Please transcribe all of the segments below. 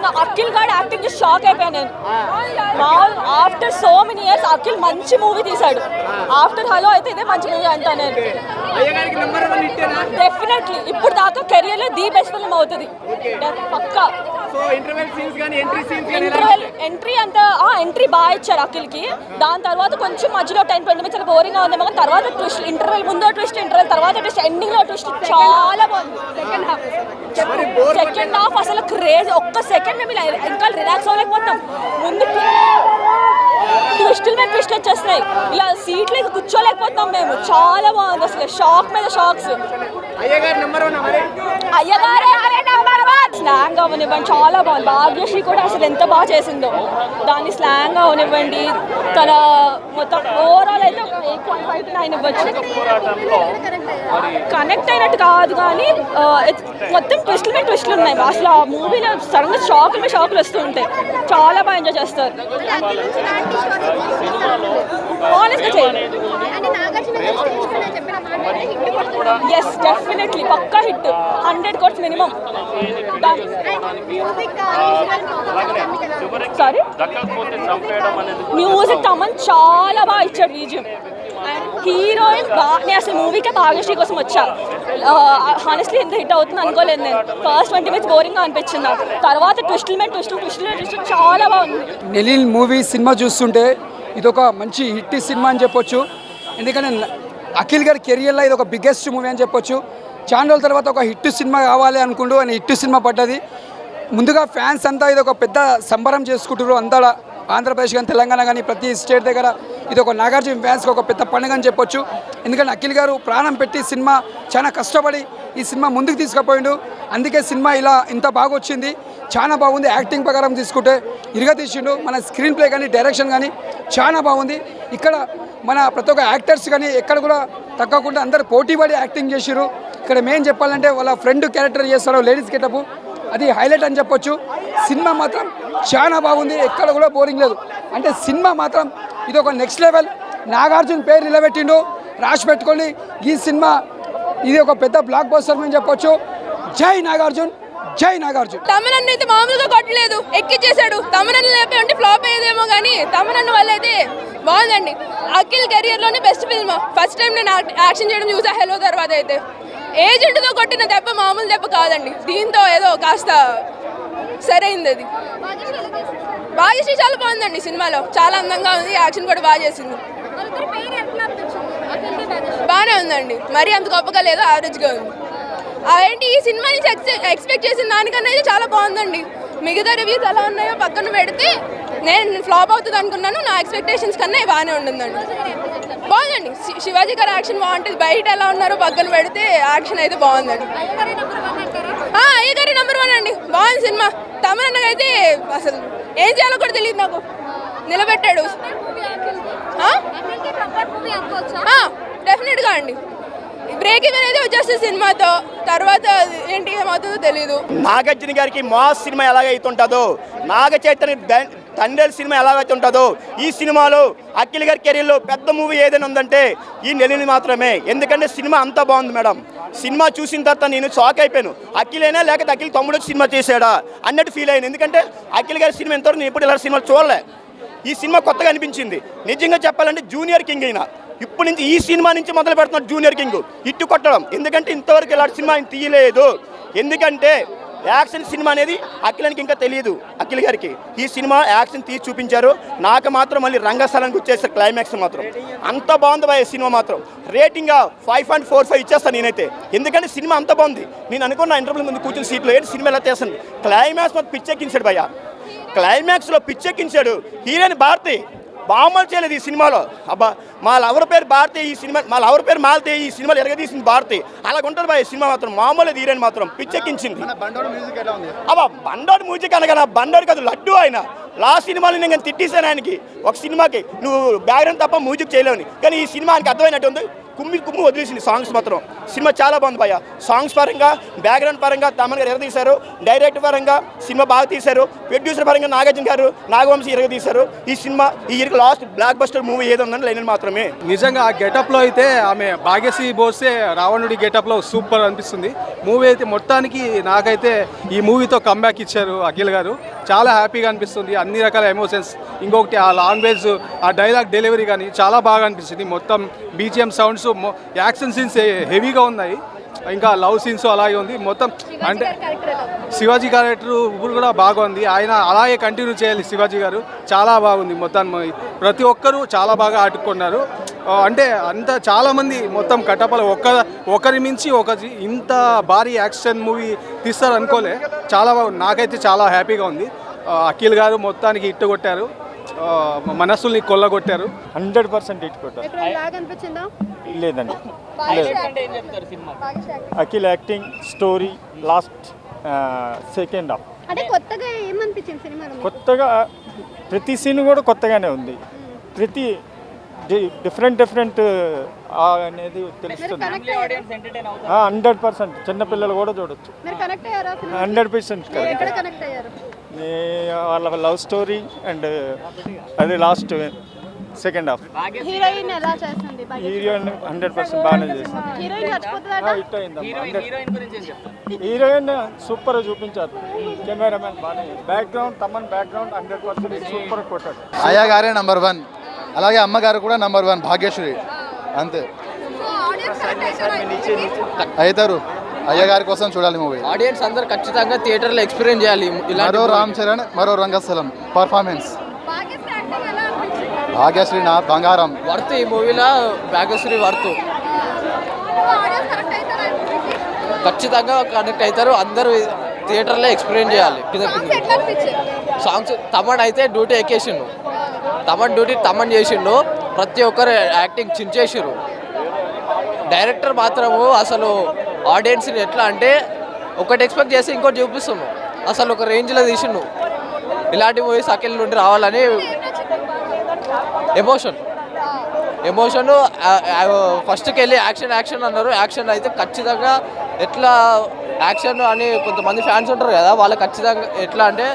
మొన్న Akhil God acting shock అయిపోయాను నేను. After so many years Akhil మంచి మూవీ తీశాడు. ఆఫ్టర్ హలో అయితే ఇదే మంచి మూవీ అంటా నేను. డెఫినెట్లీ ఇప్పుడు దాకా కెరియర్ లో ది బెస్ట్ ఫిల్మ్ అవుతుంది పక్కా. ఎంట్రీ అంతా ఎంట్రీ బాగా ఇచ్చారు అఖిల్ కి. దాని తర్వాత కొంచెం మధ్యలో 10-20 minutes బోరింగ్ గా ఉందేమో, తర్వాత ట్విస్ట్, ఇంటర్వెల్ ముందు ట్విస్ట్, ఇంటర్వెల్ తర్వాత ట్విస్ట్, ఎండింగ్ లో ట్విస్ట్ చాలా బాగుంది. సెకండ్ హాఫ్ అసలు క్రేజ్. ఒక్క సెకండ్ మేము ఇంకా రిలాక్స్ అవ్వలేకపోతాం. ముందు ట్విస్టుల మీద ట్విస్ట్ వచ్చేస్తున్నాయి, ఇలా సీట్లు కూర్చోలేకపోతున్నాం మేము. చాలా బాగుంది అసలు, షాక్ మీద షాక్స్. అయ్యగారే స్లాంగ్ అవనివ్వండి చాలా బాగుంది. భాగ్యశ్రీ కూడా అసలు ఎంత బాగా చేసిందో దాన్ని స్లాంగ్ అవనివ్వండి, తన మొత్తం ఓవరాల్ అయితే 8.5 to 9 ఇవ్వచ్చు. కనెక్ట్ అయినట్టు కాదు కానీ మొత్తం ట్విస్టుల మీద ట్విస్టులు ఉన్నాయి అసలు. ఆ మూవీలో సడన్గా షాకులు వస్తూ ఉంటాయి. చాలా బాగా ఎంజాయ్ చేస్తారు. ఆనెస్ట్గా చేయండి. ఎస్ డెఫినెట్లీ పక్కా hit, 100 crores minimum. Sorry music Thaman చాలా బాగా ఇచ్చాడు బీజిఎం. అండ్ హీరోయిన్ నేను అసలు మూవీకే భాగ్యశ్రీ కోసం వచ్చా. హానెస్ట్లీ ఎంత హిట్ అవుతుంది అనుకోలేదు నేను. ఫస్ట్ 20 minutes బోరింగ్గా అనిపించింది నాకు. తర్వాత ట్విస్టుల మీద ట్విస్ట్ చాలా బాగుంది. నెలిన్ మూవీ సినిమా చూస్తుంటే ఇది ఒక మంచి హిట్ సినిమా అని చెప్పొచ్చు. ఎందుకంటే అఖిల్ గారి కెరియర్లో ఇది ఒక బిగ్గెస్ట్ మూవీ అని చెప్పొచ్చు. చాలా రోజుల తర్వాత ఒక హిట్ సినిమా కావాలి అనుకుంటూ ఆయన హిట్ సినిమా పడ్డది. ముందుగా ఫ్యాన్స్ అంతా ఇది ఒక పెద్ద సంబరం చేసుకుంటారు. అంతా ఆంధ్రప్రదేశ్ కానీ తెలంగాణ కానీ ప్రతి స్టేట్ దగ్గర ఇది ఒక నాగార్జున ఫ్యాన్స్కి ఒక పెద్ద పండుగ అని చెప్పొచ్చు. ఎందుకంటే అఖిల్ గారు ప్రాణం పెట్టి సినిమా చాలా కష్టపడి ఈ సినిమా ముందుకు తీసుకుపోయిండు. అందుకే సినిమా ఇలా ఇంత బాగా వచ్చింది. చాలా బాగుంది. యాక్టింగ్ ప్రకారం తీసుకుంటే ఇరుగా తీసిండు. మన స్క్రీన్ ప్లే కానీ డైరెక్షన్ కానీ చాలా బాగుంది. ఇక్కడ మన ప్రతి ఒక్క యాక్టర్స్ కానీ ఎక్కడ కూడా తగ్గకుండా అందరు పోటీపడి యాక్టింగ్ చేసిరు. ఇక్కడ మెయిన్ చెప్పాలంటే వాళ్ళ ఫ్రెండ్ క్యారెక్టర్ చేస్తారు లేడీస్ గెటప్, అది హైలైట్ అని చెప్పొచ్చు. సినిమా మాత్రం చాలా బాగుంది, ఎక్కడ కూడా బోరింగ్ లేదు. అంటే సినిమా మాత్రం ఇది ఒక నెక్స్ట్ లెవెల్. నాగార్జున పేరు నిలబెట్టిండు, రాసి పెట్టుకోండి. ఈ సినిమా ఇది ఒక పెద్ద బ్లాక్ బస్టర్ అని చెప్పొచ్చు. జై నాగార్జున్, జై నాగార్జున్. తమనన్ను అయితే మామూలుగా కొట్టలేదు, ఎక్కిచ్చేసాడు. తమనన్ను లేకపోతే ఫ్లాప్ అయ్యేదేమో కానీ తమనన్ను వల్ల అయితే బాగుందండి. అఖిల్ కెరియర్లోనే బెస్ట్ ఫిల్మ్. ఫస్ట్ టైం నేను యాక్షన్ చేయడం చూసా హెలో తర్వాత. అయితే ఏజెంట్తో కొట్టిన దెబ్బ మామూలు దెబ్బ కాదండి. దీంతో ఏదో కాస్త సరైంది. అది భాగ్యశ్రీ చాలా బాగుందండి సినిమాలో, చాలా అందంగా ఉంది. యాక్షన్ కూడా బాగా చేసింది. బాగానే ఉందండి, మరీ అంత గొప్పగా లేదు, యావరేజ్గా ఉంది. ఏంటి ఈ సినిమా నుంచి ఎక్స్పెక్ట్ చేసిన దానికన్నా అయితే చాలా బాగుందండి. మిగతా రివ్యూస్ ఎలా ఉన్నాయో పక్కన పెడితే నేను ఫ్లాప్ అవుతుంది అనుకున్నాను. నా ఎక్స్పెక్టేషన్స్ కన్నా బాగానే ఉంటుందండి. బాగుందండి. శివాజీ గారి యాక్షన్ బాగుంటుంది. బయట ఎలా ఉన్నారో పక్కన పెడితే యాక్షన్ అయితే బాగుందండి. అయ్యగారి నెంబర్ 1 అండి. బాగుంది సినిమా. తమరన్నకైతే అసలు ఏం చేయాలో కూడా తెలియదు నాకు, నిలబెట్టాడు. డెఫినెట్గా అండి. బ్రేక్ ఈవెన్ అయితే వచ్చేస్తుంది సినిమాతో. తర్వాత ఏంటి ఏమవుతుందో తెలీదు. నాగార్జున గారికి మాస్ సినిమా ఎలాగైతుంటుందో, నాగ చైతన్య తండ్రి సినిమా ఎలాగైతే ఉంటుందో ఈ సినిమాలో అఖిల్ గారి కెరీర్లో పెద్ద మూవీ ఏదైనా ఉందంటే ఈ నెలని మాత్రమే. ఎందుకంటే సినిమా అంతా బాగుంది మేడం. సినిమా చూసిన తర్వాత నేను షాక్ అయిపోయాను. అఖిల్ అయినా లేకపోతే అఖిల్ తమ్ముడు సినిమా చేశాడా అన్నట్టు ఫీల్ అయ్యాను. ఎందుకంటే అఖిల్ గారి సినిమా ఎంతవరకు నేను ఎప్పుడు ఇలా సినిమాలు చూడలే. ఈ సినిమా కొత్తగా అనిపించింది. నిజంగా చెప్పాలంటే జూనియర్ కింగ్ అయినా ఇప్పుడు నుంచి ఈ సినిమా నుంచి మొదలు పెడుతున్నాడు జూనియర్ కింగ్ ఇట్టు కొట్టడం. ఎందుకంటే ఇంతవరకు ఇలాంటి సినిమా తీయలేదు. ఎందుకంటే యాక్షన్ సినిమా అనేది అఖిలానికి ఇంకా తెలియదు. అఖిల్ గారికి ఈ సినిమా యాక్షన్ తీసి చూపించారు. నాకు మాత్రం మళ్ళీ రంగస్థలానికి వచ్చేసారు. క్లైమాక్స్ మాత్రం అంత బాగుంది బాయ్. సినిమా మాత్రం రేటింగ్గా 5.45 ఇచ్చేస్తాను నేనైతే. ఎందుకంటే సినిమా అంత బాగుంది. నేను అనుకున్న ఇంటర్వ్యూ ముందు కూర్చుని సీట్లో ఏంటి సినిమా ఎలా చేస్తాను. క్లైమాక్స్ మొత్తం పిచ్చెక్కించాడు భయ్య. క్లైమాక్స్లో పిచ్చెక్కించాడు. హీరోయిన్ భారతి బామ్మలు చేయలేదు ఈ సినిమాలో. అబ్బా మా లవర్ పేరు భారతి, ఈ సినిమా మా లవర్ పేరు మాలతి, ఈ సినిమాలో ఎరగదీసింది భారతి. అలాగుంటుంది బాయ్ సినిమా మాత్రం. మామూలు హీరోయిన్ మాత్రం పిచ్చెక్కించింది. అబ్బా బండోడు మ్యూజిక్ అనగా బండోడు కాదు లడ్డు ఆయన. లాస్ట్ సినిమాలో నేను తిట్టేశాను ఆయనకి. ఒక సినిమాకి నువ్వు బ్యాక్గ్రౌండ్ తప్ప మ్యూజిక్ చేయలేవని. కానీ ఈ సినిమా ఆయనకి అర్థమైనట్టు ఉంది. కుమ్మి వదిలేసింది సాంగ్స్ మాత్రం. సినిమా చాలా బాగుంది భయ్య. సాంగ్స్ పరంగా, బ్యాక్గ్రౌండ్ పరంగా తమన్ గారు ఎరగదీశారు, డైరెక్టర్ పరంగా సినిమా బాగా తీశారు, ప్రొడ్యూసర్ పరంగా నాగార్జున గారు, నాగవంశీ ఎరగదీశారు. ఈ సినిమా ఈ year last block buster movie ఏదో ఉందని లైన్ మాత్రమే. నిజంగా ఆ గెటప్లో అయితే ఆమె భాగ్యశ్రీ బోసే రావణుడి గెటప్లో సూపర్ అనిపిస్తుంది. మూవీ అయితే మొత్తానికి నాకైతే ఈ మూవీతో కంబ్యాక్ ఇచ్చారు అఖిల్ గారు. చాలా హ్యాపీగా అనిపిస్తుంది. అన్ని రకాల ఎమోషన్స్, ఇంకొకటి ఆ లాంగ్వేజ్, ఆ డైలాగ్ డెలివరీ కానీ చాలా బాగా అనిపిస్తుంది. మొత్తం బీజిఎం సౌండ్స్, యాక్షన్ సీన్స్ హెవీగా ఉన్నాయి, ఇంకా లవ్ సీన్స్ అలాగే ఉంది మొత్తం. అంటే శివాజీ క్యారెక్టర్ ఇప్పుడు కూడా బాగుంది. ఆయన అలాగే కంటిన్యూ చేయాలి శివాజీ గారు. చాలా బాగుంది మొత్తం. ప్రతి ఒక్కరూ చాలా బాగా ఆడుకున్నారు. అంటే అంత చాలామంది మొత్తం కట్టపల ఒకరి మించి ఒకరి ఇంత భారీ యాక్షన్ మూవీ తీస్తారు అనుకోలే. చాలా బాగుంది. నాకైతే చాలా హ్యాపీగా ఉంది. అఖిల్ గారు మొత్తానికి హిట్ కొట్టారు, మనస్సుల్ని కొల్లగొట్టారు. 100% హిట్ కొట్టారు. లేదండి, Akhil acting, story, last second half అంటే కొత్తగా ఏమనిపించింది సినిమాలో? కొత్తగా ప్రతి సీన్ కూడా కొత్తగానే ఉంది. ప్రతి డిఫరెంట్ అనేది తెలుస్తుంది. 100% చిన్నపిల్లలు కూడా చూడొచ్చు. 100% వాళ్ళ లవ్ స్టోరీ అండ్ అది లాస్ట్ సెకండ్ హాఫ్. హీరోయిన్ ఎలా చేస్తుంది? హీరోయిన్ 100% బాగానే చేస్తుంది. హీరోయిన్ చచ్చిపోతుందా? హిట్ అయింది. హీరోయిన్ సూపర్ చూపించారు. కెమెరామెన్ బాగానే. బ్యాక్గ్రౌండ్ తమన్ బ్యాక్గ్రౌండ్ 100% సూపర్ కొట్టాడు. అయ్య గారే నెంబర్ 1, అలాగే అమ్మగారు కూడా నెంబర్ 1 భాగ్యశ్రీ. అంతే అవుతారు. అయ్యగారి కోసం చూడాలి మూవీ. ఆడియన్స్ అందరు ఖచ్చితంగా థియేటర్లో ఎక్స్పీరియన్స్ చేయాలి. మరో రామ్ చరణ్, మరో రంగస్థలం పర్ఫార్మెన్స్. భాగ్యశ్రీ నా బంగారం. వర్త్ ఈ మూవీలో భాగ్యశ్రీ వర్త్ ఖచ్చితంగా కనెక్ట్ అవుతారు. అందరూ థియేటర్లో ఎక్స్పీరియన్స్ చేయాలి. సాంగ్స్ తమన్ అయితే డ్యూటీ ఎక్కేసిండు. తమన్ డ్యూటీ తమన్ చేసిండు. ప్రతి ఒక్కరు యాక్టింగ్ చించేసారు. డైరెక్టర్ మాత్రము అసలు ఆడియన్స్ని ఎట్లా అంటే ఒకటి ఎక్స్పెక్ట్ చేసి ఇంకోటి చూపిస్తున్నాం. అసలు ఒక రేంజ్లో తీసిండు. ఇలాంటి మూవీస్ అఖిల్ నుండి రావాలని ఎమోషన్ ఫస్ట్కి వెళ్ళి యాక్షన్ అన్నారు. యాక్షన్ అయితే ఖచ్చితంగా ఎట్లా యాక్షన్ అని కొంతమంది ఫ్యాన్స్ ఉంటారు కదా, వాళ్ళకి ఖచ్చితంగా ఎట్లా అంటే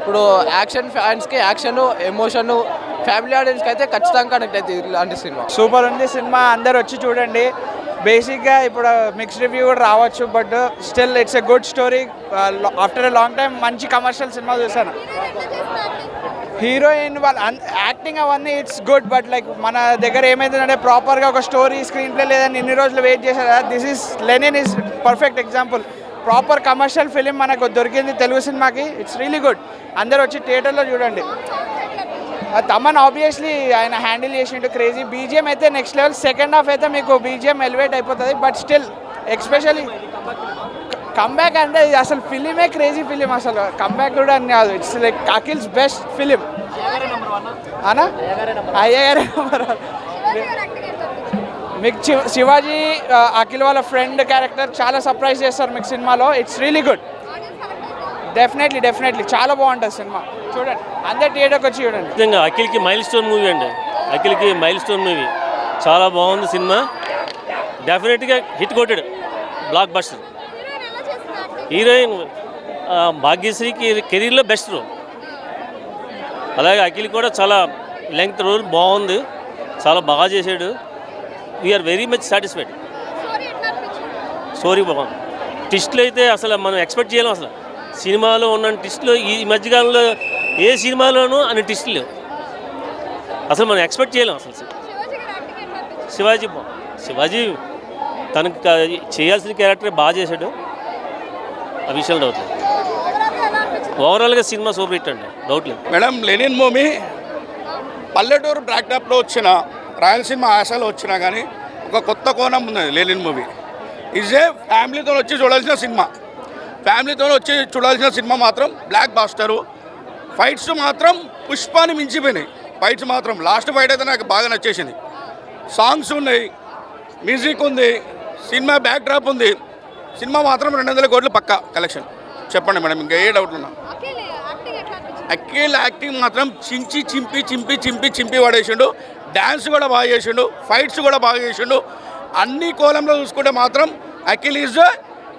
ఇప్పుడు యాక్షన్ ఫ్యాన్స్కి యాక్షన్, ఎమోషన్, ఫ్యామిలీ ఆడియన్స్కి అయితే ఖచ్చితంగా కనెక్ట్ అవుతుంది ఇలాంటి సినిమా. సూపర్ ఉంది సినిమా. అందరు వచ్చి చూడండి. బేసిక్గా ఇప్పుడు మిక్స్డ్ రివ్యూ కూడా రావచ్చు, but still it's a good story. After a long time మంచి కమర్షియల్ సినిమా చూసాను. హీరోయిన్ వాళ్ళ యాక్టింగ్ అవన్నీ ఇట్స్ గుడ్, బట్ లైక్ మన దగ్గర ఏమైందంటే ప్రాపర్గా ఒక స్టోరీ, స్క్రీన్ ప్లే లేదని ఇన్ని రోజులు వెయిట్ చేశారు కదా. This is Lenin is perfect example. Proper commercial film మనకు దొరికింది తెలుగు సినిమాకి. It's really good. అందరు వచ్చి థియేటర్లో చూడండి. తమన్ ఆబ్వియస్లీ ఆయన హ్యాండిల్ చేసిండు క్రేజీ. బీజిఎం అయితే నెక్స్ట్ లెవెల్. సెకండ్ హాఫ్ అయితే మీకు బీజిఎం ఎలివేట్ అయిపోతుంది, బట్ స్టిల్ ఎక్స్పెషల్లీ కంబ్యాక్ అంటే అసలు ఫిలిమే క్రేజీ ఫిలిం. అసలు కంబ్యాక్ కూడా అని కాదు, it's like Akhil's best film. అనా అయ్యగారే నెంబర్ 1. మీకు శివాజీ అఖిల్ వాళ్ళ ఫ్రెండ్ క్యారెక్టర్ చాలా సర్ప్రైజ్ చేస్తారు మీకు సినిమాలో. It's really good. డెఫినెట్లీ చాలా బాగుంటుంది సినిమా. చూడండి, అందరు థియేటర్కి వచ్చి చూడండి. నిజంగా అఖిల్కి మైల్ స్టోన్ మూవీ అండి. అఖిల్కి మైల్ స్టోన్ మూవీ చాలా బాగుంది సినిమా. డెఫినెట్గా హిట్ కొట్టాడు, బ్లాక్ బస్టర్. హీరోయిన్ భాగ్యశ్రీకి కెరీర్లో బెస్ట్ రోల్. అలాగే అఖిల్ కూడా చాలా లెంగ్త్ రోల్ బాగుంది, చాలా బాగా చేశాడు. We are very much satisfied. Story బాగుంది. ట్విస్ట్లు అయితే అసలు మనం ఎక్స్పెక్ట్ చేయలేం. అసలు సినిమాలో ఉన్న ట్విస్ట్లు ఈ మధ్యకాలంలో ఏ సినిమాలోనూ అన్ని ట్విస్ట్లు లేవు. అసలు మనం ఎక్స్పెక్ట్ చేయలేం. అసలు శివాజీ తనకు చేయాల్సిన క్యారెక్టర్ బాగా చేశాడు. ఆ విషయాలు డౌట్ లేదు. ఓవరాల్గా సినిమా సూపర్ హిట్ అండి, డౌట్ లేదు. మేడం, లెనిన్ మూవీ పల్లెటూరు బ్యాక్డ్రాప్లో వచ్చిన, రాయలసీమ ఆశలో వచ్చినా కానీ ఒక కొత్త కోణం ఉన్నది లెనిన్ మూవీ. ఇదే ఫ్యామిలీతో వచ్చి చూడాల్సిన సినిమా. ఫ్యామిలీతో వచ్చి చూడాల్సిన సినిమా మాత్రం బ్లాక్ బాస్టరు. ఫైట్స్ మాత్రం పుష్పాన్ని మించిపోయినాయి. ఫైట్స్ మాత్రం లాస్ట్ ఫైట్ అయితే నాకు బాగా నచ్చేసింది. సాంగ్స్ ఉన్నాయి, మ్యూజిక్ ఉంది, సినిమా బ్యాక్డ్రాప్ ఉంది. సినిమా మాత్రం 200 కోట్లు పక్కా కలెక్షన్. చెప్పండి మేడం, ఇంకా ఏ డౌట్ ఉన్నా. అఖిల్ యాక్టింగ్ మాత్రం చింపి పడేసిండు. డ్యాన్స్ కూడా బాగా చేసిండు, ఫైట్స్ కూడా బాగా చేసిండు. అన్ని కోణంలో చూసుకుంటే మాత్రం అఖిల్ ఈజ్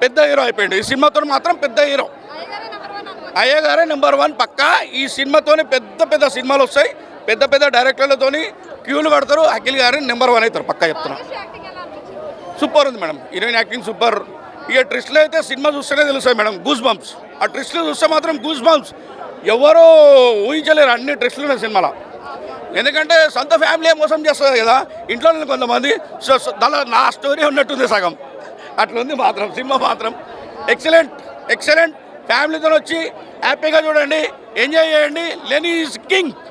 పెద్ద హీరో అయిపోయాడు. ఈ సినిమాతో మాత్రం పెద్ద హీరో. అయ్యగారే నెంబర్ 1 పక్కా. ఈ సినిమాతోనే పెద్ద పెద్ద సినిమాలు వస్తాయి, పెద్ద పెద్ద డైరెక్టర్లతోని క్యూలు కడతారు. అఖిల్ గారు నెంబర్ 1 అవుతారు పక్కా చెప్తున్నా. సూపర్ ఉంది మేడం, హీరోయిన్ యాక్టింగ్ సూపర్. ఇక ట్విస్ట్లు అయితే సినిమా చూస్తేనే తెలుస్తాయి మేడం, గూస్ బంప్స్. ఆ ట్విస్ట్లు చూస్తే మాత్రం గూస్ బంప్స్, ఎవరో ఊహించలేరు అన్ని ట్విస్ట్లు ఉన్నాయి సినిమాలో. ఎందుకంటే సొంత ఫ్యామిలీ మోసం చేస్తుంది కదా ఇంట్లో కొంతమంది. సో దానిలో నా స్టోరీ ఉన్నట్టుంది సగం, అట్లా ఉంది మాత్రం సినిమా మాత్రం ఎక్సలెంట్ ఎక్సలెంట్. ఫ్యామిలీతో వచ్చి హ్యాపీగా చూడండి, ఎంజాయ్ చేయండి. లెనీ ఈజ్ కింగ్.